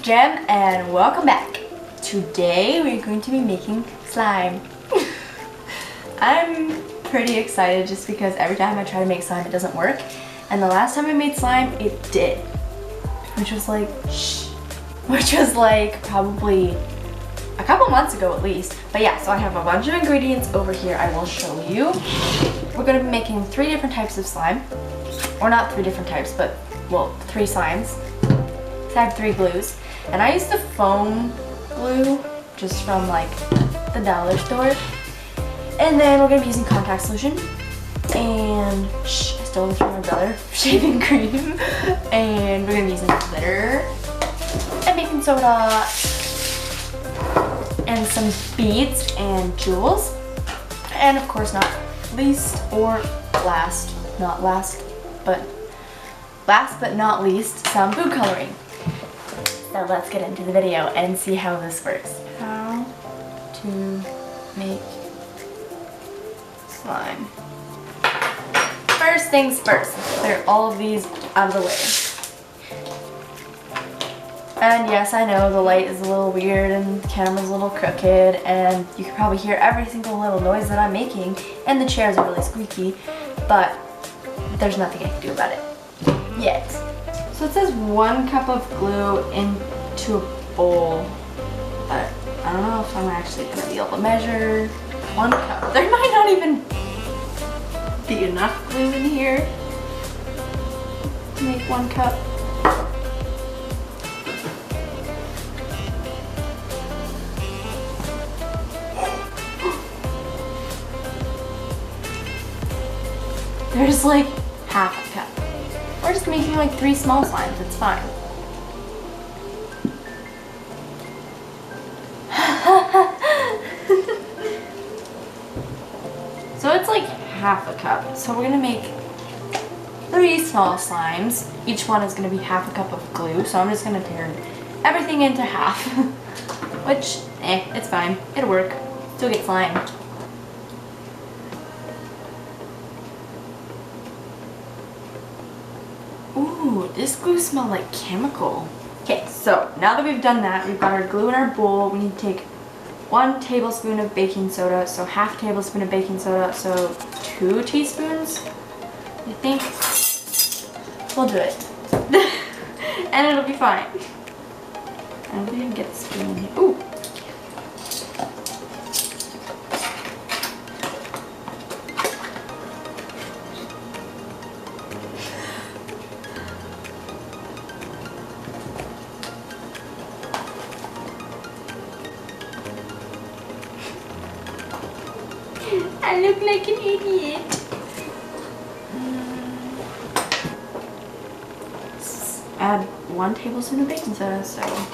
Jem and welcome back. Today we're going to be making slime. I'm pretty excited just because every time I try to make slime it doesn't work. And the last time I made slime it did. Which was like probably a couple months ago at least. But yeah, so I have a bunch of ingredients over here I will show you. We're going to be making 3 different types of slime. Or not 3 different types, but well, 3 slimes. So I have 3 glues. And I used the foam glue just from like the dollar store. And then we're going to be using contact solution. And I stole this from my brother, shaving cream. And we're going to be using glitter and baking soda and some beads and jewels. And of course last but not least, some food coloring. So let's get into the video and see how this works. How to make slime. First things first, clear all of these out of the way. And yes, I know the light is a little weird and the camera's a little crooked and you can probably hear every single little noise that I'm making and the chairs are really squeaky, but there's nothing I can do about it yet. So it says 1 cup of glue into a bowl, but I don't know if I'm actually going to be able to measure 1 cup. There might not even be enough glue in here to make 1 cup. There's like half a cup. We're just making like 3 small slimes, it's fine. So it's like half a cup. So we're gonna make 3 small slimes. Each one is gonna be half a cup of glue. So I'm just gonna turn everything into half. Which, it's fine. It'll work. Still get slime. Ooh, this glue smells like chemical. Okay, so now that we've done that, we've got our glue in our bowl. We need to take 1 tablespoon of baking soda, so half tablespoon of baking soda, so 2 teaspoons, I think. We'll do it. And it'll be fine. And we can get the spoon in here. Ooh. I look like an idiot. Add 1 tablespoon of baking soda, so half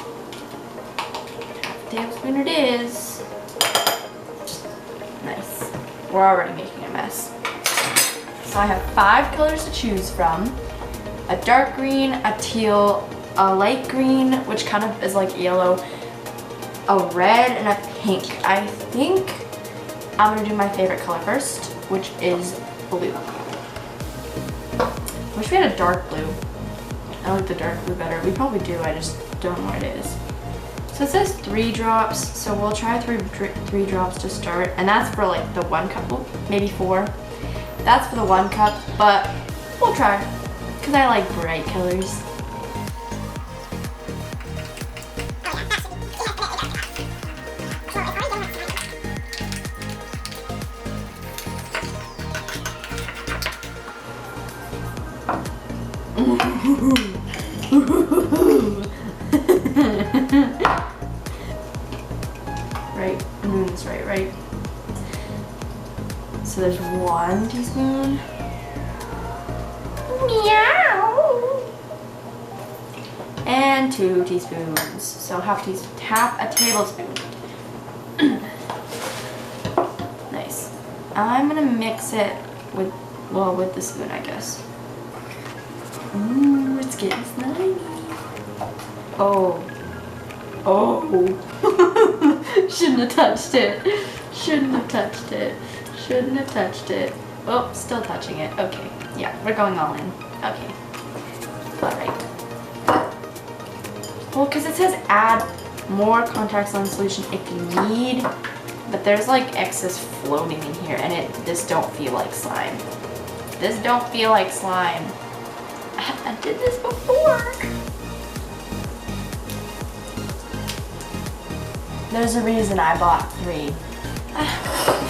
a tablespoon it is. Nice. We're already making a mess. So I have 5 colors to choose from. A dark green, a teal, a light green, which kind of is like yellow, a red, and a pink. I think I'm gonna do my favorite color first, which is blue. Wish we had a dark blue. I like the dark blue better. We probably do, I just don't know what it is. So it says 3 drops, so we'll try 3 drops to start. And that's for like the 1 cup, maybe 4. That's for the 1 cup, but we'll try, because I like bright colors. Right, I'm doing this right. So there's 1 teaspoon. Meow. And 2 teaspoons. So half a tablespoon. Nice. I'm gonna mix it with the spoon, I guess. Ooh, it's getting slimy. Oh. Shouldn't have touched it. Oh, still touching it. Okay. Yeah, we're going all in. Okay. Alright. Well, because it says add more contact lens solution if you need, but there's like excess floating in here, and this don't feel like slime. This don't feel like slime. I did this before. There's a reason I bought 3. I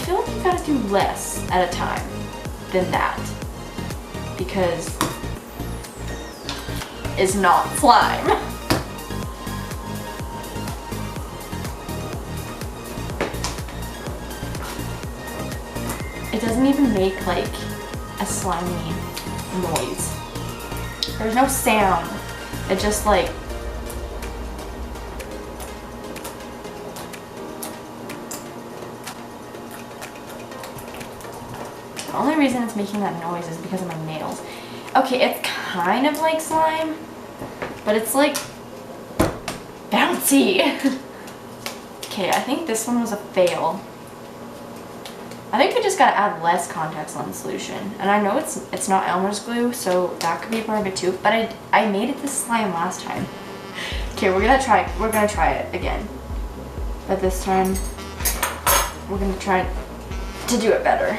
feel like you gotta do less at a time than that, because it's not slime. It doesn't even make like a slimy noise. There's no sound. It just like, the only reason it's making that noise is because of my nails. Okay, it's kind of like slime, but it's like bouncy. Okay, I think this one was a fail. I think we just gotta add less contact lens solution. And I know it's not Elmer's glue, so that could be a part of it too, but I made it this slime last time. Okay, we're gonna try it again. But this time, we're gonna try to do it better.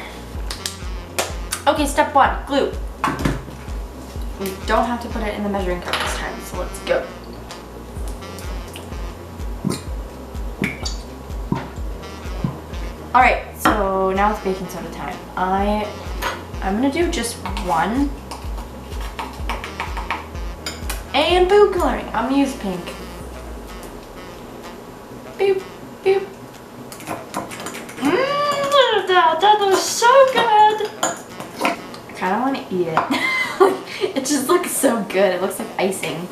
Okay, step 1, glue. We don't have to put it in the measuring cup this time, so let's go. Alright, so now it's baking soda time. I'm gonna do just 1. And food coloring. I'm gonna use pink. Boop, boop. That looks so good! I kinda wanna eat it. It just looks so good. It looks like icing.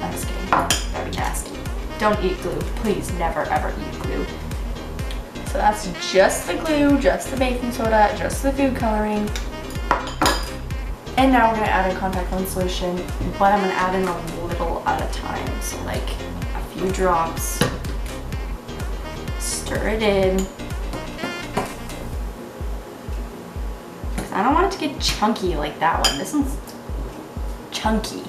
I'm just kidding. That'd be nasty. Don't eat glue. Please never ever eat glue. So that's just the glue, just the baking soda, just the food coloring. And now we're gonna add in contact lens solution, but I'm gonna add in a little at a time. So like a few drops. Stir it in. I don't want it to get chunky like that one. This one's chunky.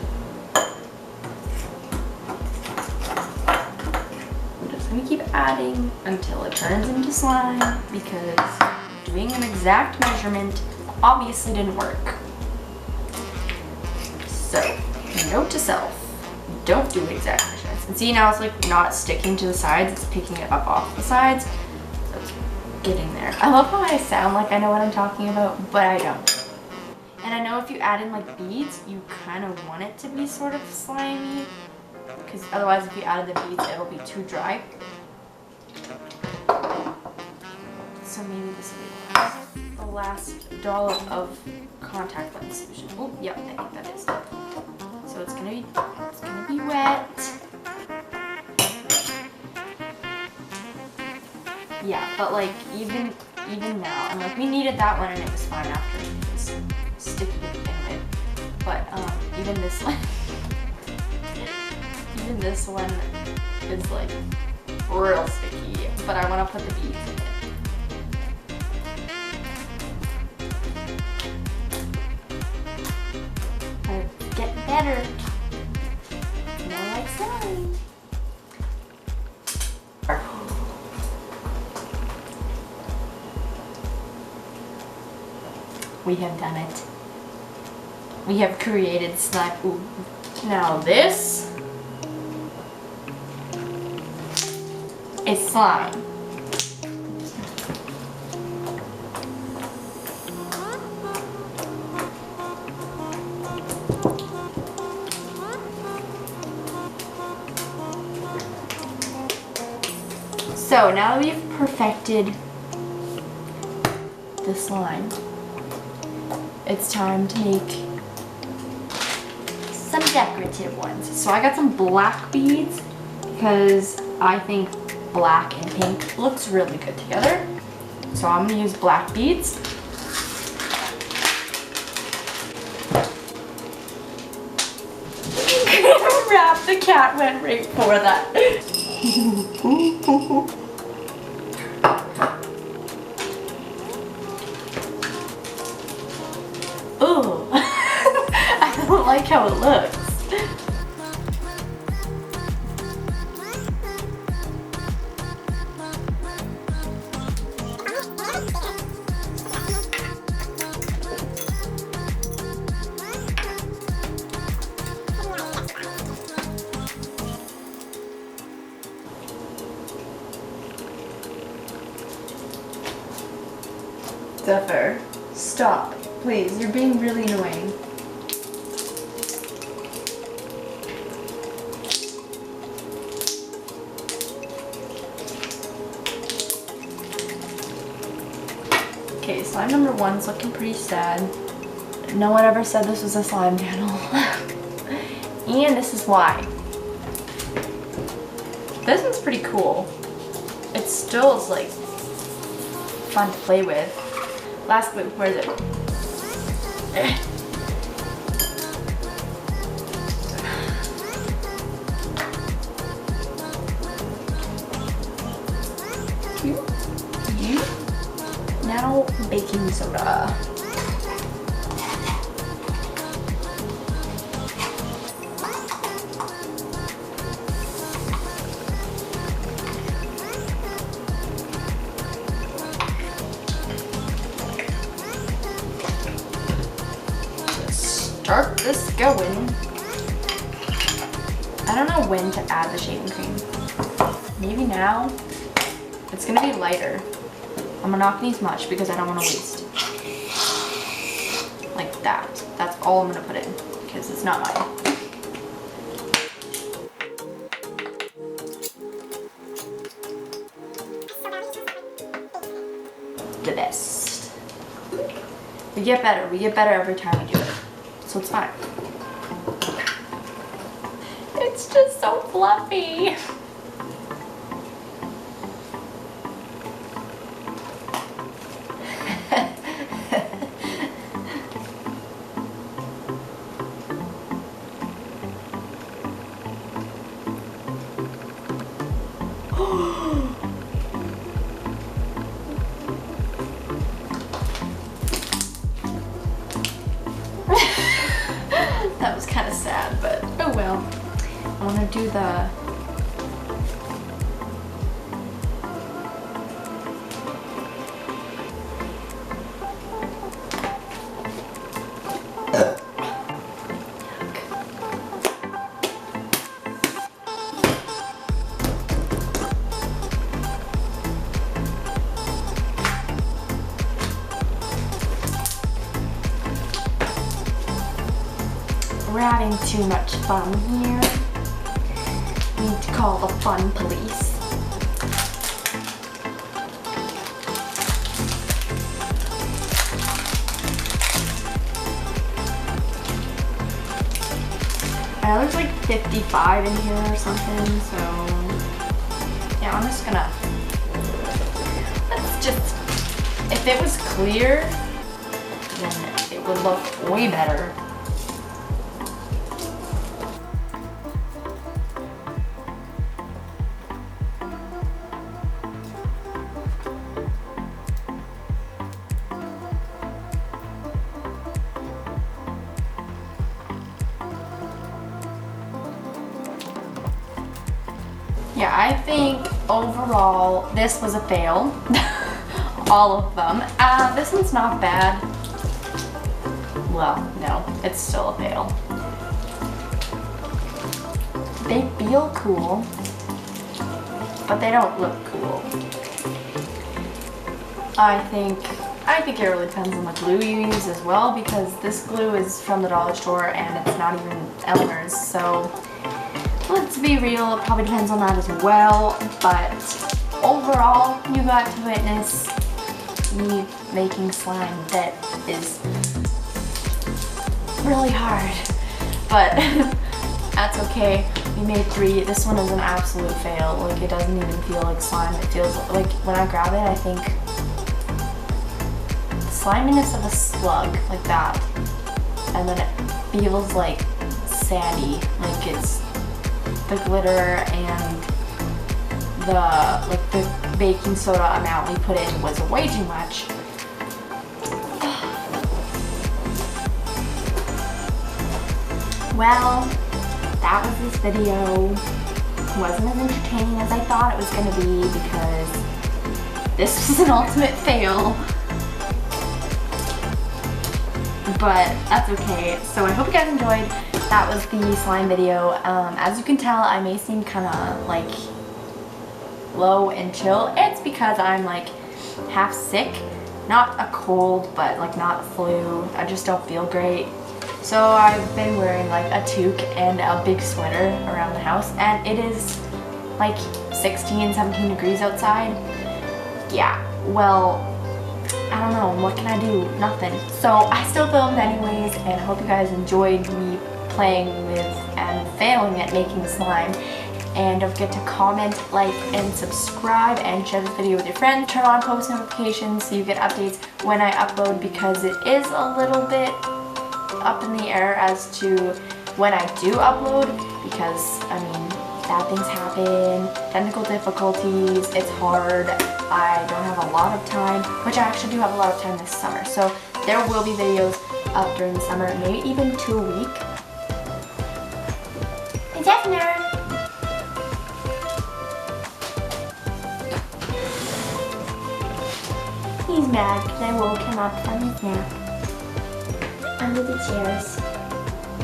I'm just gonna keep adding until it turns into slime, because doing an exact measurement obviously didn't work. So, note to self, don't do exact measurements. And see, now it's like not sticking to the sides, it's picking it up off the sides. So it's getting there. I love how I sound like I know what I'm talking about, but I don't. And I know if you add in like beads, you kind of want it to be sort of slimy, because otherwise if you added the beads, it'll be too dry. So maybe this will be the last dollop of contact lens solution. Oh, yep, I think that is. So it's gonna be wet. Yeah, but like even now, and like we needed that one and it was fine after it was sticky to begin with. But even this one, is like real sticky. But I want to put the beads in it. Get better. More like slime. We have done it. We have created slime. Ooh. Now this is slime. So now that we've perfected the slime, it's time to make some decorative ones. So I got some black beads because I think black and pink looks really good together. So I'm gonna use black beads. Wrap, the cat went right for that. Ooh, I don't like how it looks. Zephyr, stop. Please, you're being really annoying. Okay, slime number 1's looking pretty sad. No one ever said this was a slime channel. And this is why. This one's pretty cool. It still is like fun to play with. Last glue, where is it? Now baking soda. Start this going. I don't know when to add the shaving cream. Maybe now. It's gonna be lighter. I'm not gonna use much because I don't want to waste. Like that. That's all I'm gonna put in because it's not mine. The best. We get better. We get better every time we do it. So it's fine. It's just so fluffy. That was kind of sad, but oh well. I want to do the We're having too much fun here. We need to call the fun police. There's like 55 in here or something, so yeah, I'm just gonna, let's just, if it was clear, then it would look way better. Yeah, I think overall this was a fail. All of them. This one's not bad. Well, no, it's still a fail. They feel cool, but they don't look cool. I think it really depends on the glue you use as well, because this glue is from the dollar store and it's not even Eleanor's, so let's be real, it probably depends on that as well, but overall, you got to witness me making slime that is really hard, but that's okay. We made 3. This one is an absolute fail. Like, it doesn't even feel like slime. It feels like, when I grab it, I think the sliminess of a slug, like that, and then it feels like sandy, like it's the glitter and the baking soda amount we put in was way too much. Well, that was this video. It wasn't as entertaining as I thought it was going to be because this was an ultimate fail. But that's okay. So I hope you guys enjoyed. That was the slime video. As you can tell, I may seem kind of like low and chill. It's because I'm like half sick not a cold, but like not flu. I just don't feel great. So I've been wearing like a toque and a big sweater around the house, and it is like 16, 17 degrees outside. Yeah, well, I don't know, what can I do? Nothing. So I still filmed anyways, and I hope you guys enjoyed me playing with and failing at making slime. And don't forget to comment, like, and subscribe, and share this video with your friends. Turn on post notifications so you get updates when I upload, because it is a little bit up in the air as to when I do upload, because I mean, bad things happen, technical difficulties, it's hard, I don't have a lot of time, which I actually do have a lot of time this summer. So there will be videos up during the summer, maybe even 2 a week. It's Hefner. He's mad because I woke him up from his nap. Under the chairs.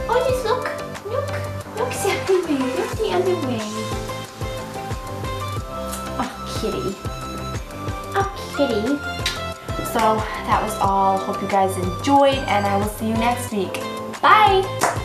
Oh, just look the other way, look the other way. Oh, kitty. Oh, kitty. So that was all. Hope you guys enjoyed, and I will see you next week. Bye!